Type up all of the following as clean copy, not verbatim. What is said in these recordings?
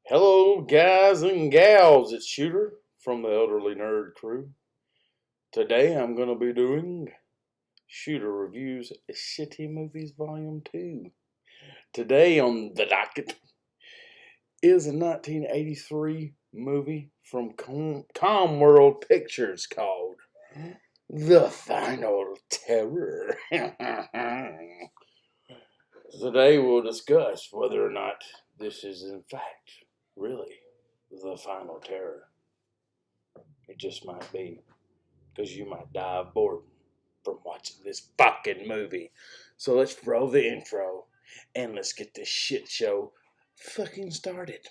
Hello, guys and gals. It's Shooter from the Elderly Nerd Crew. Today I'm going to be doing Shooter Reviews Shitty Movies Volume 2. Today on the docket is a 1983 movie from Calm World Pictures called The Final Terror. Today we'll discuss whether or not this is in fact really the final terror. It just might be, because you might die of boredom from watching this fucking movie. So let's roll the intro and let's get this shit show fucking started.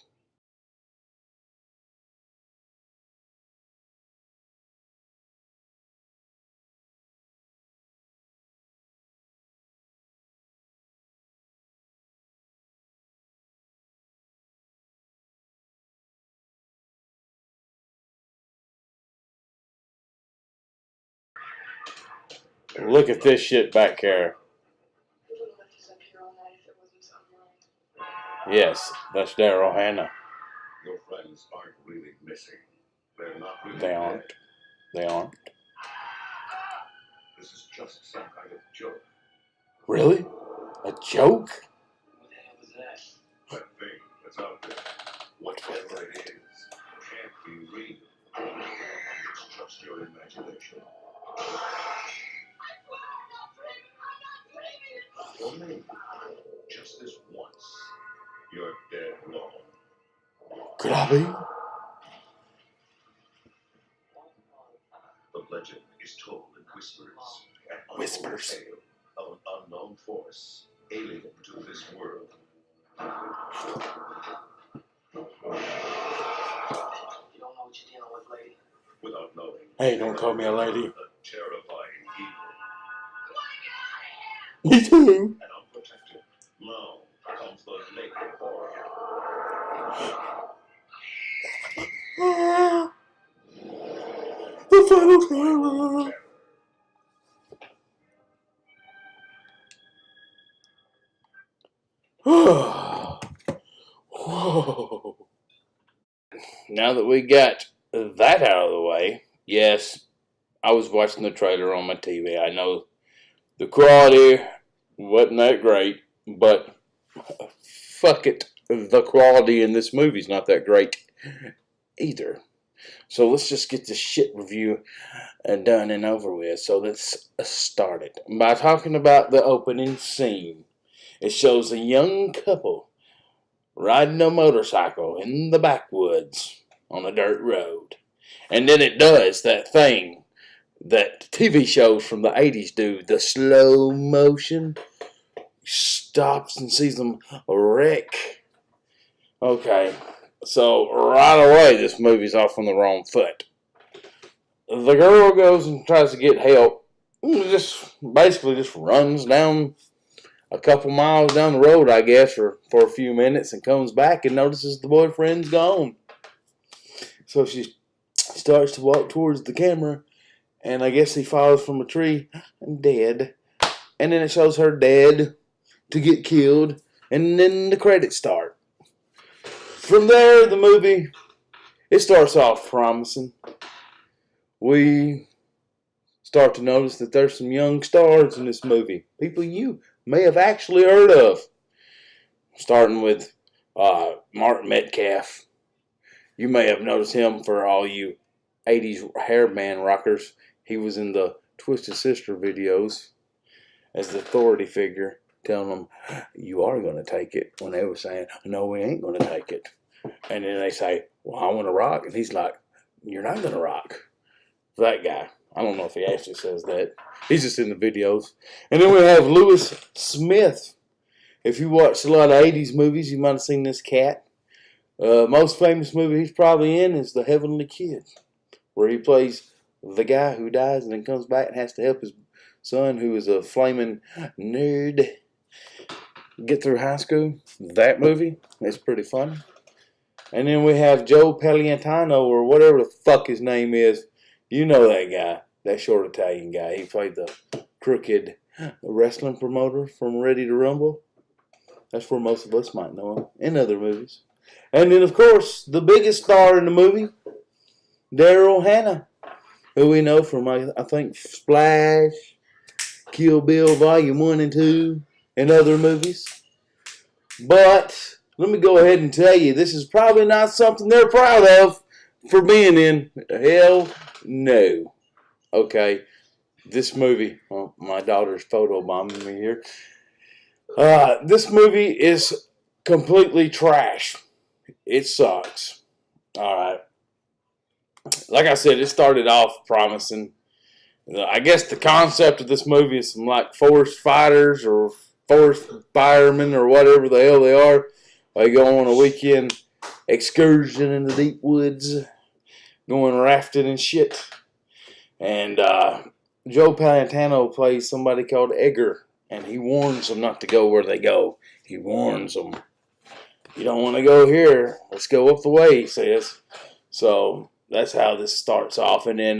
Look at this shit back here. Yes, that's Daryl Hannah. Your friends aren't really missing. They're not really They aren't. dead. They aren't. This is just some kind of joke. Really? A joke? What the hell is that? That thing that's out there. Whatever it is, can't be real. It's just your imagination. Or maybe, just this once, you're dead wrong. Could I be? The legend is told in whispers. An untold Whispers. tale of an unknown force alien to this world. You don't know what you're dealing with, lady. Without knowing. Hey, don't call me a lady. A terrifying evil. Me too. And unprotected. Now comes the naked horror. The final terror. Whoa. Now that we got that out of the way, yes, I was watching the trailer on my TV. I know the quality wasn't that great, but fuck it, the quality in this movie's not that great either. So let's just get this shit review done and over with. So let's start it by talking about the opening scene. It shows a young couple riding a motorcycle in the backwoods on a dirt road. And then it does that thing that TV shows from the 80s do, the slow motion. Stops and sees them wreck. Okay, so right away this movie's off on the wrong foot. The girl goes and tries to get help. Just basically just runs down a couple miles down the road, I guess, for a few minutes, and comes back and notices the boyfriend's gone. So she starts to walk towards the camera, and I guess he falls from a tree and dead. And then it shows her dead to get killed, and then the credits start. From there, the movie, it starts off promising. We start to notice that there's some young stars in this movie. People you may have actually heard of. Starting with Martin Metcalf. You may have noticed him for all you 80s hairband rockers. He was in the Twisted Sister videos as the authority figure, telling them, you are going to take it, when they were saying, no, we ain't going to take it. And then they say, well, I want to rock. And he's like, you're not going to rock. That guy. I don't know if he actually says that. He's just in the videos. And then we have Lewis Smith. If you watched a lot of 80s movies, you might have seen this cat. Most famous movie he's probably in is The Heavenly Kid, where he plays the guy who dies and then comes back and has to help his son, who is a flaming nerd, get through high school. That movie is pretty funny. And then we have Joe Paliantano, or whatever the fuck his name is. You know that guy, that short Italian guy. He played the crooked wrestling promoter from Ready to Rumble. That's where most of us might know him, in other movies. And then, of course, the biggest star in the movie, Daryl Hannah, who we know from, I think, Splash, Kill Bill Volume 1 and 2, and other movies. But let me go ahead and tell you, this is probably not something they're proud of for being in. Hell no. Okay, this movie, my daughter's photobombing me here. This movie is completely trash. It sucks. Alright. Like I said, it started off promising. I guess the concept of this movie is some like forest fighters or forest firemen or whatever the hell they are. They go on a weekend excursion in the deep woods, going rafting and shit. And Joe Pantano plays somebody called Edgar, and he warns them not to go where they go. He warns them. You don't want to go here. Let's go up the way, he says. So that's how this starts off. And then,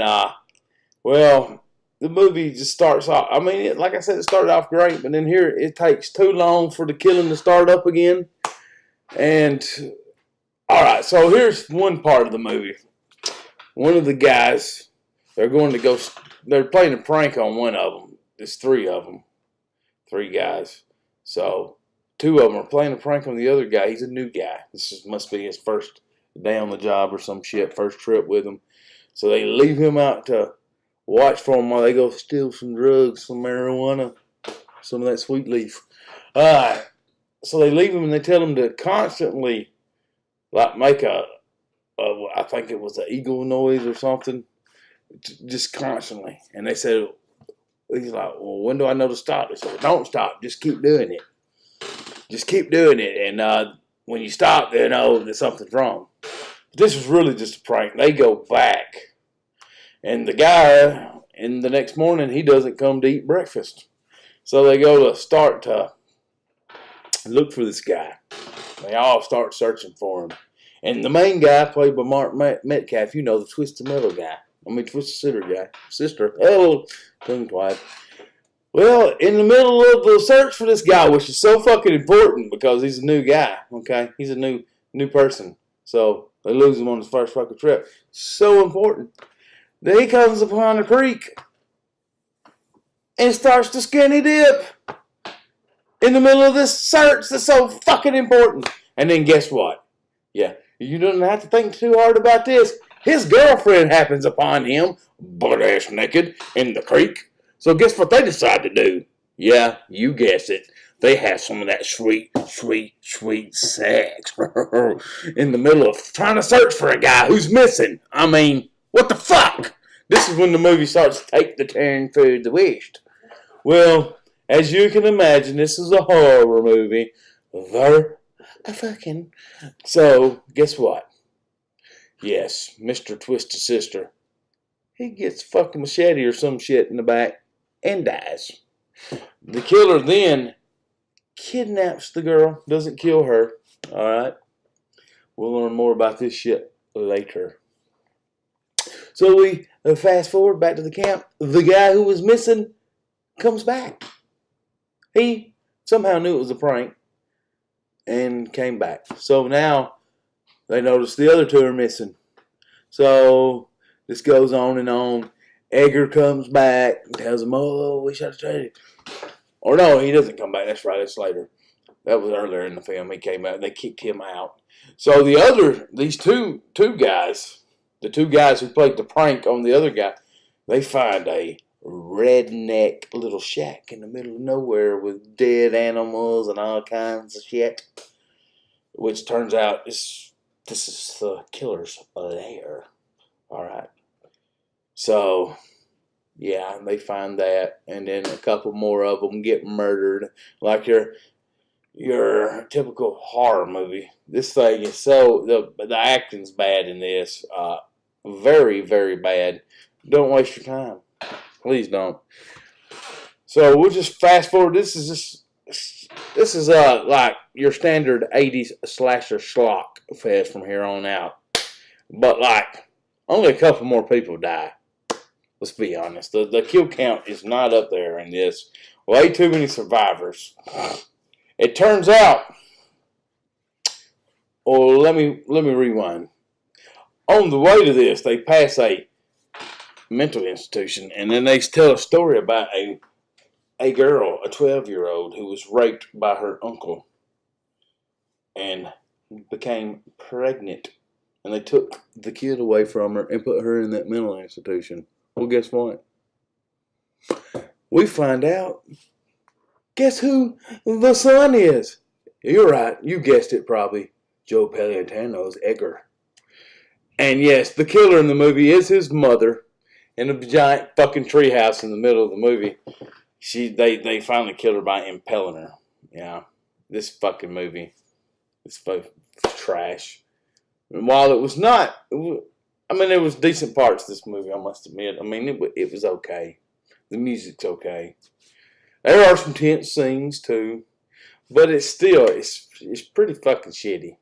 well, the movie just starts off. I mean, like I said, it started off great, but then here it takes too long for the killing to start up again. And, alright, so here's one part of the movie. One of the guys, they're playing a prank on one of them. There's three of them. Three guys. So, two of them are playing a prank on the other guy. He's a new guy. Must be his first day on the job or some shit. First trip with him. So they leave him out to watch for him while they go steal some drugs, some marijuana, some of that sweet leaf. So they leave him and they tell him to constantly, like, make I think it was an eagle noise or something, just constantly. And they said, he's like, well, when do I know to stop? They said, well, don't stop. Just keep doing it. Just keep doing it. And when you stop, they know that something's wrong. But this was really just a prank. They go back. And the guy, in the next morning, he doesn't come to eat breakfast. So they go to start to look for this guy. They all start searching for him. And the main guy, played by Mark Metcalf, you know, the Twisted Metal guy. Twisted Sister. Oh, tongue twice. Well, in the middle of the search for this guy, which is so fucking important because he's a new guy, okay? He's a new person. So they lose him on his first fucking trip. So important. Then he comes upon a creek and starts to skinny dip in the middle of this search that's so fucking important. And then guess what? Yeah, you don't have to think too hard about this. His girlfriend happens upon him, butt-ass naked, in the creek. So guess what they decide to do? Yeah, you guess it. They have some of that sweet, sweet, sweet sex in the middle of trying to search for a guy who's missing. I mean, what the fuck? This is when the movie starts to take the turn for the West. Well, as you can imagine, this is a horror movie. They're fucking. So, guess what? Yes, Mr. Twisted Sister. He gets fucking machete or some shit in the back and dies. The killer then kidnaps the girl, doesn't kill her. Alright? We'll learn more about this shit later. So we fast forward back to the camp. The guy who was missing comes back. He somehow knew it was a prank and came back. So now they notice the other two are missing. So this goes on and on. Edgar comes back and tells them, oh, we should have traded. Or no, he doesn't come back. That's right, that's later. That was earlier in the film. He came out and they kicked him out. So these two guys, the two guys who played the prank on the other guy, they find a redneck little shack in the middle of nowhere with dead animals and all kinds of shit. Which turns out this is the killer's lair. Alright. So, yeah, they find that, and then a couple more of them get murdered. Like your typical horror movie. This thing is so, the acting's bad in this. Very, very bad. Don't waste your time. Please don't. So we'll just fast forward. This is like your standard 80s slasher schlock fest from here on out. But like, only a couple more people die. Let's be honest. The kill count is not up there in this. Way too many survivors. It turns out Or let me rewind. On the way to this, they pass a mental institution, and then they tell a story about a girl, a 12-year-old, who was raped by her uncle and became pregnant. And they took the kid away from her and put her in that mental institution. Well, guess what? We find out. Guess who the son is? You're right. You guessed it probably. Joe Pantoliano's Edgar. And yes, the killer in the movie is his mother in a giant fucking treehouse in the middle of the movie. They finally killed her by impaling her. Yeah. This fucking movie is trash. And while it was not, there was decent parts of this movie, I must admit. It was okay. The music's okay. There are some tense scenes too, but it's pretty fucking shitty.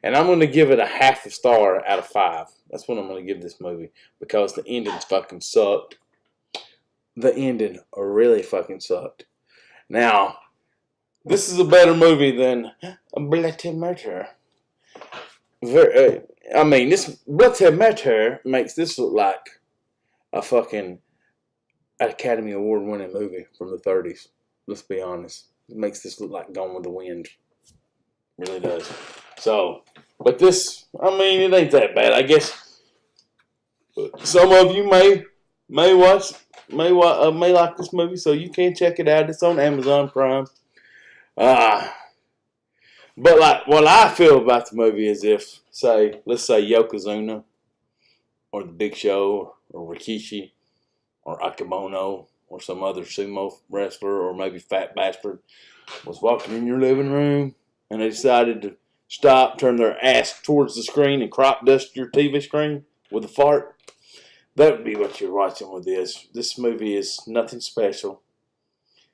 And I'm going to give it a 0.5 star out of 5. That's what I'm going to give this movie, because the ending's fucking sucked. The ending really fucking sucked. Now, this is a better movie than Bloody Murder. This Bloody Murder makes this look like a fucking Academy Award winning movie from the 30s. Let's be honest. It makes this look like Gone with the Wind. It really does. So, but this, it ain't that bad. I guess some of you may like this movie, so you can check it out. It's on Amazon Prime. But like what I feel about the movie is if, let's say Yokozuna or The Big Show or Rikishi or Akebono or some other sumo wrestler or maybe Fat Bastard was walking in your living room and they decided to stop, turn their ass towards the screen and crop dust your TV screen with a fart. That would be what you're watching with this. This movie is nothing special.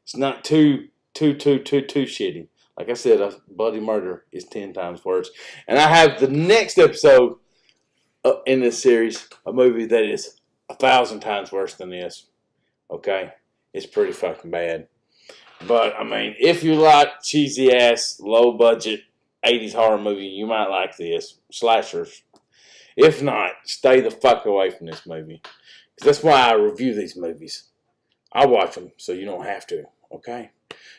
It's not too shitty. Like I said, Bloody Murder is 10 times worse. And I have the next episode in this series, a movie that is 1,000 times worse than this. Okay? It's pretty fucking bad. But, if you like cheesy ass, low budget 80s horror movie, you might like this. Slashers. If not, stay the fuck away from this movie. Because that's why I review these movies. I watch them so you don't have to. Okay?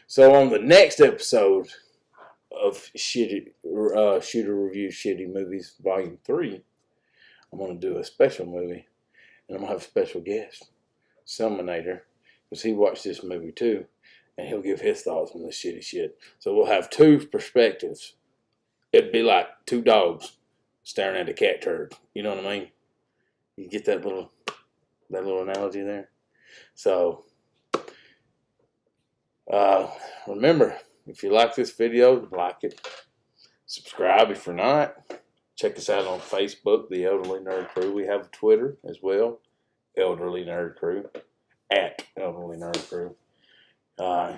So on the next episode of Shooter Review Shitty Movies Volume 3, I'm going to do a special movie. And I'm going to have a special guest, Selminator, because he watched this movie too. And he'll give his thoughts on this shitty shit. So we'll have two perspectives. It'd be like two dogs staring at a cat turd. You know what I mean? You get that little analogy there? So, remember, if you like this video, like it. Subscribe if you're not. Check us out on Facebook, The Elderly Nerd Crew. We have a Twitter as well, Elderly Nerd Crew, @Elderly Nerd Crew.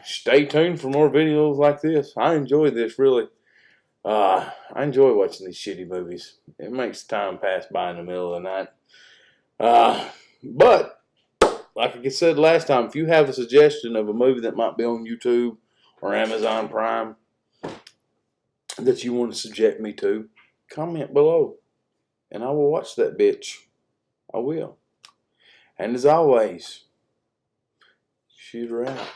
Stay tuned for more videos like this. I enjoy this, really. I enjoy watching these shitty movies. It makes time pass by in the middle of the night. But, like I said last time, if you have a suggestion of a movie that might be on YouTube or Amazon Prime that you want to subject me to, comment below. And I will watch that bitch. I will. And as always, shoot her out.